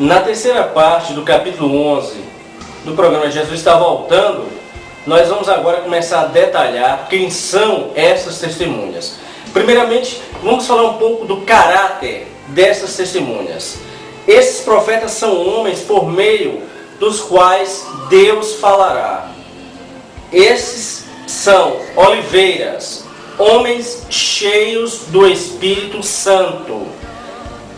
Na terceira parte do capítulo 11 do programa Jesus Está Voltando, nós vamos agora começar a detalhar quem são essas testemunhas. Primeiramente, vamos falar um pouco do caráter dessas testemunhas. Esses profetas são homens por meio dos quais Deus falará. Esses são oliveiras, homens cheios do Espírito Santo.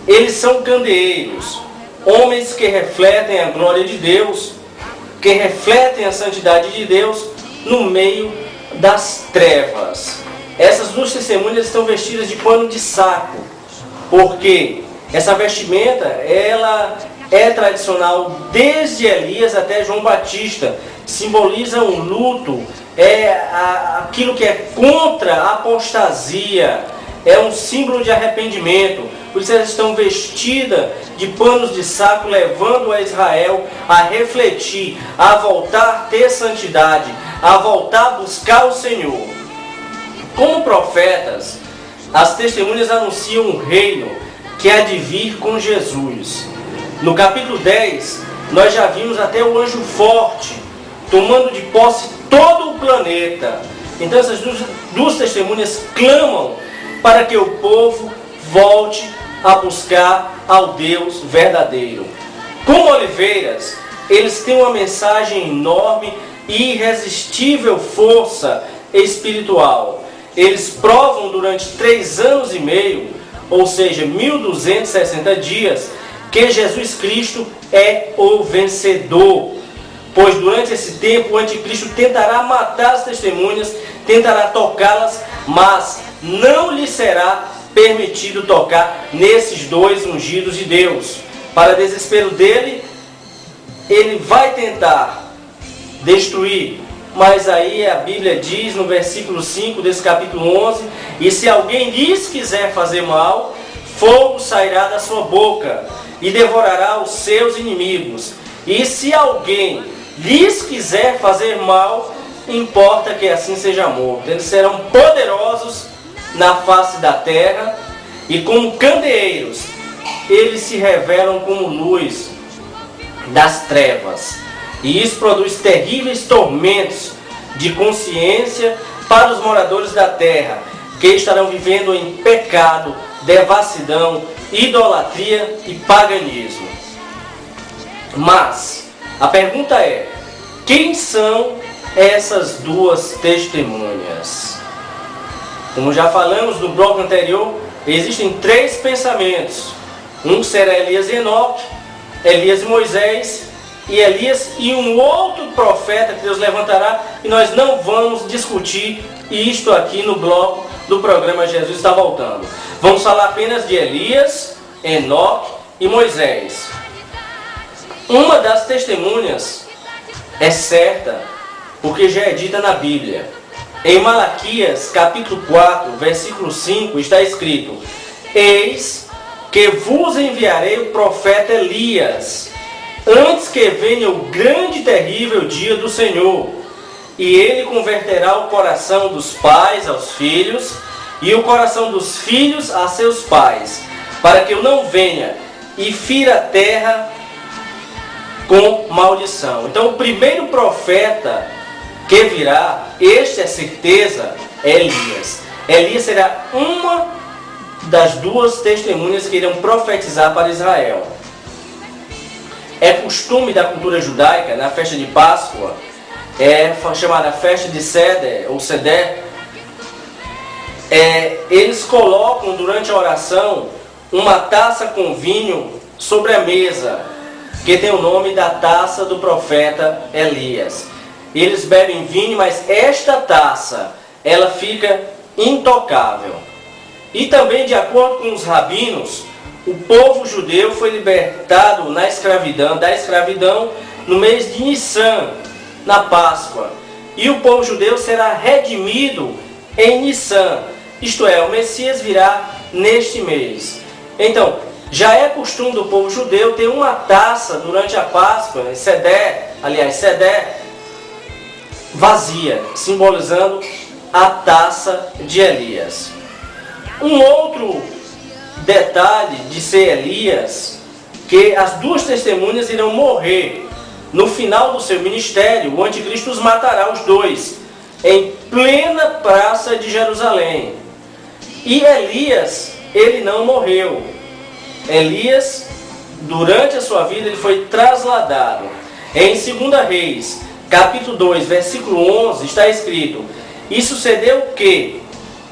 Eles são candeeiros, homens que refletem a glória de Deus, que refletem a santidade de Deus no meio das trevas. Essas duas testemunhas estão vestidas de pano de saco, porque essa vestimenta ela é tradicional desde Elias até João Batista. Simboliza um luto, aquilo que é contra a apostasia, é um símbolo de arrependimento. Por isso elas estão vestidas de panos de saco, levando a Israel a refletir, a voltar a ter santidade, a voltar a buscar o Senhor. Como profetas, as testemunhas anunciam um reino que há de vir com Jesus. No capítulo 10, nós já vimos até o anjo forte tomando de posse todo o planeta. Então essas duas testemunhas clamam para que o povo volte a buscar ao Deus verdadeiro. Como oliveiras, eles têm uma mensagem enorme e irresistível força espiritual. Eles provam durante 3 anos e meio, ou seja, 1260 dias, que Jesus Cristo é o vencedor. Pois durante esse tempo o anticristo tentará matar as testemunhas, tentará tocá-las, mas não lhe será permitido tocar nesses dois ungidos de Deus. Para desespero dele, ele vai tentar destruir. Mas aí a Bíblia diz no versículo 5 desse capítulo 11: e se alguém lhes quiser fazer mal, fogo sairá da sua boca e devorará os seus inimigos. E se alguém lhes quiser fazer mal, importa que assim seja morto. Eles serão poderosos na face da terra, e como candeeiros, eles se revelam como luz das trevas. E isso produz terríveis tormentos de consciência para os moradores da terra, que estarão vivendo em pecado, devassidão, idolatria e paganismo. Mas a pergunta é: quem são essas duas testemunhas? Como já falamos no bloco anterior, existem 3 pensamentos. Um será Elias e Enoque, Elias e Moisés, e Elias e um outro profeta que Deus levantará, e nós não vamos discutir isto aqui no bloco do programa Jesus Está Voltando. Vamos falar apenas de Elias, Enoque e Moisés. Uma das testemunhas é certa, porque já é dita na Bíblia. Em Malaquias, capítulo 4, versículo 5, está escrito: eis que vos enviarei o profeta Elias, antes que venha o grande e terrível dia do Senhor. E ele converterá o coração dos pais aos filhos, e o coração dos filhos a seus pais, para que eu não venha e fira a terra com maldição. Então o primeiro profeta que virá, este é certeza, é Elias. Elias será uma das duas testemunhas que irão profetizar para Israel. É costume da cultura judaica, na festa de Páscoa, é chamada festa de Seder, ou Seder, eles colocam durante a oração uma taça com vinho sobre a mesa, que tem o nome da taça do profeta Elias. Eles bebem vinho, mas esta taça, ela fica intocável. E também, de acordo com os rabinos, o povo judeu foi libertado da escravidão no mês de Nissan, na Páscoa. E o povo judeu será redimido em Nissan, isto é, o Messias virá neste mês. Então, já é costume do povo judeu ter uma taça durante a Páscoa, Seder, vazia, simbolizando a taça de Elias. Um outro detalhe de ser Elias, que as duas testemunhas irão morrer. No final do seu ministério, o anticristo os matará os dois, em plena praça de Jerusalém. E Elias, ele não morreu. Elias, durante a sua vida, ele foi trasladado. Em 2 Reis, capítulo 2, versículo 11, está escrito: e sucedeu que,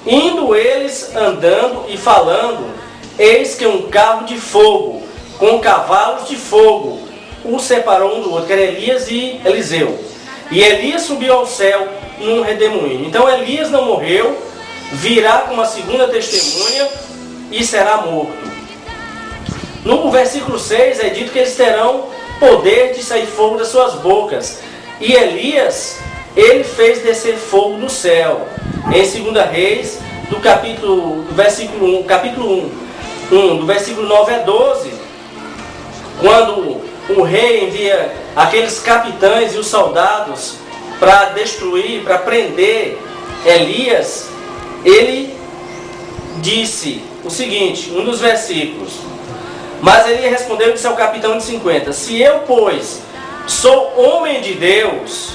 indo eles andando e falando, eis que um carro de fogo, com cavalos de fogo, os separou um do outro, que era Elias e Eliseu. E Elias subiu ao céu num redemoinho. Então Elias não morreu, virá com uma segunda testemunha e será morto. No versículo 6 é dito que eles terão poder de sair fogo das suas bocas. E Elias, ele fez descer fogo do céu. Em 2 Reis, do versículo 1, capítulo 1, do versículo 9 a 12, quando o rei envia aqueles capitães e os soldados para destruir, para prender Elias, ele disse o seguinte, um dos versículos: mas ele respondeu e disse ao capitão de 50: se eu, pois, sou homem de Deus,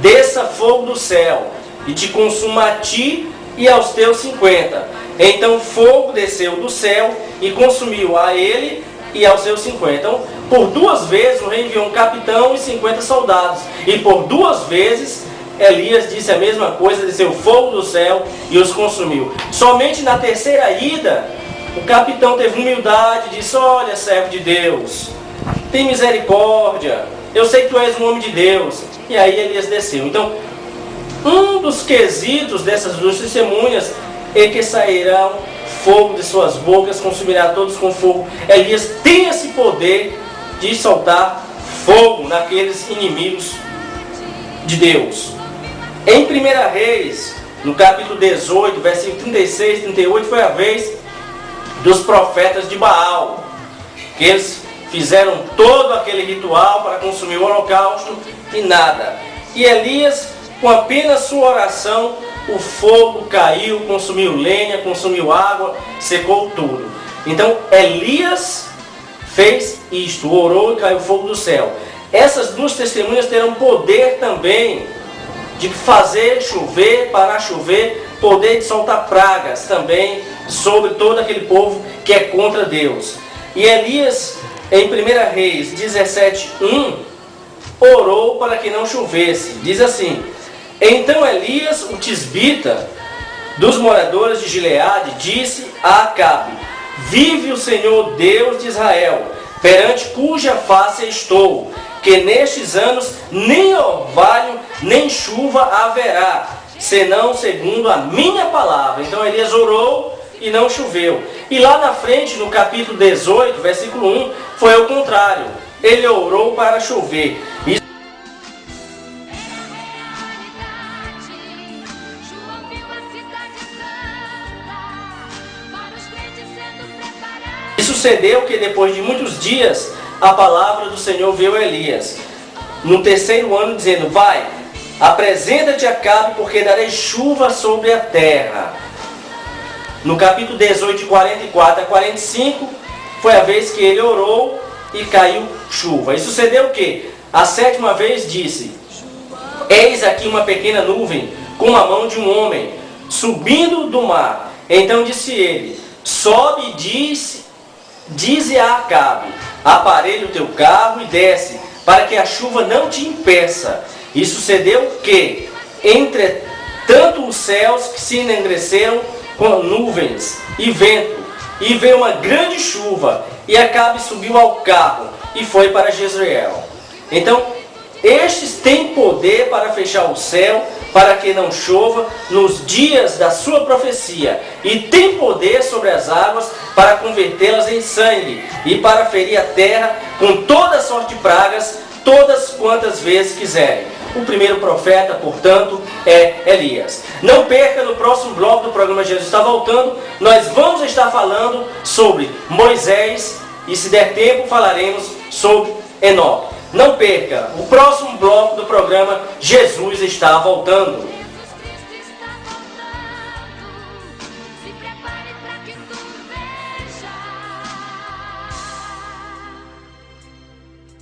desça fogo do céu e te consuma a ti e aos teus 50. Então fogo desceu do céu e consumiu a ele e aos seus 50. Então, por duas vezes o rei enviou um capitão e 50 soldados. E por duas vezes Elias disse a mesma coisa, desceu fogo do céu e os consumiu. Somente na terceira ida, o capitão teve humildade e disse: olha, servo de Deus, tem misericórdia, eu sei que tu és um homem de Deus. E aí Elias desceu. Então, um dos quesitos dessas duas testemunhas é que sairão fogo de suas bocas, consumirá todos com fogo. Elias tem esse poder de soltar fogo naqueles inimigos de Deus. Em 1 Reis, no capítulo 18, versículo 36 e 38, foi a vez dos profetas de Baal, que eles fizeram todo aquele ritual para consumir o holocausto e nada. E Elias, com apenas sua oração, o fogo caiu, consumiu lenha, consumiu água, secou tudo. Então Elias fez isto, orou e caiu fogo do céu. Essas duas testemunhas terão poder também de fazer chover, parar chover, poder de soltar pragas também sobre todo aquele povo que é contra Deus. E Elias, em 1 Reis 17:1, orou para que não chovesse. Diz assim: então Elias, o tisbita, dos moradores de Gileade, disse a Acabe: vive o Senhor Deus de Israel, perante cuja face estou, que nestes anos nem orvalho nem chuva haverá, senão segundo a minha palavra. Então Elias orou e não choveu. E lá na frente, no capítulo 18, versículo 1, foi o contrário. Ele orou para chover. E sucedeu que depois de muitos dias, a palavra do Senhor veio a Elias, no terceiro ano, dizendo: vai, apresenta-te a Acabe, porque darei chuva sobre a terra. No capítulo 18, de 44 a 45, foi a vez que ele orou e caiu chuva. E sucedeu o que? A sétima vez disse: eis aqui uma pequena nuvem, com a mão de um homem, subindo do mar. Então disse ele: sobe e dize a Acabe: aparelha o teu carro e desce, para que a chuva não te impeça. E sucedeu que, entretanto, os céus que se enegreceram com nuvens e vento, e veio uma grande chuva, e Acabe subiu ao carro e foi para Jezreel. Então, estes têm poder para fechar o céu, para que não chova nos dias da sua profecia, e tem poder sobre as águas para convertê-las em sangue, e para ferir a terra com toda sorte de pragas, todas quantas vezes quiserem. O primeiro profeta, portanto, é Elias. Não perca, no próximo bloco do programa Jesus Está Voltando, nós vamos estar falando sobre Moisés, e se der tempo falaremos sobre Enoque. Não perca o próximo bloco do programa Jesus Está Voltando.